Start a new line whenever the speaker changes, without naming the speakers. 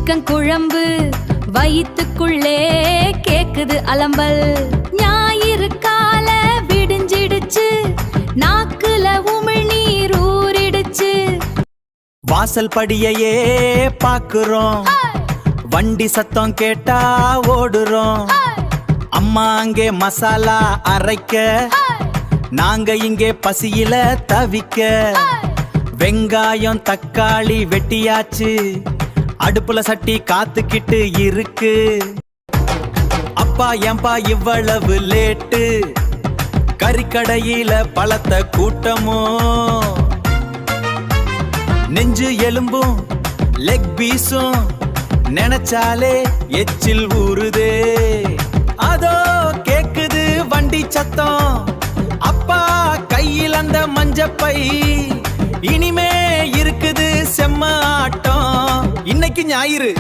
Chicken குழம்பு வயித்துக்குள்ளே கேக்குது அலம்பல். ஞாயிறு கால விடிஞ்சிடுச்சு, நாக்குல உமிழ்நீர் ஊறிடுச்சு.
வாசல் படியையே பாக்குறோம், வண்டி சத்தம் கேட்டா ஓடுறோம். அம்மா அங்கே மசாலா அரைக்க, நாங்க இங்கே பசியில தவிக்க. வெங்காயம் தக்காளி வெட்டியாச்சு, அடுப்புல சட்டி காத்துக்கிட்டு இருக்கு. அப்பா ஏன்பா இவ்வளவு லேட்டு, கறிக்கடையில பழத்த கூட்டமோ. நெஞ்சு எலும்பும் லெக் பீஸும் நினைச்சாலே எச்சில் ஊறுதே. அதோ கேக்குது வண்டி சத்தம், அப்பா கையில் அந்த மஞ்சப்பை. இனிமே இருக்குது செம்ம ஆட்டம். இன்னைக்கு ஞாயிறு,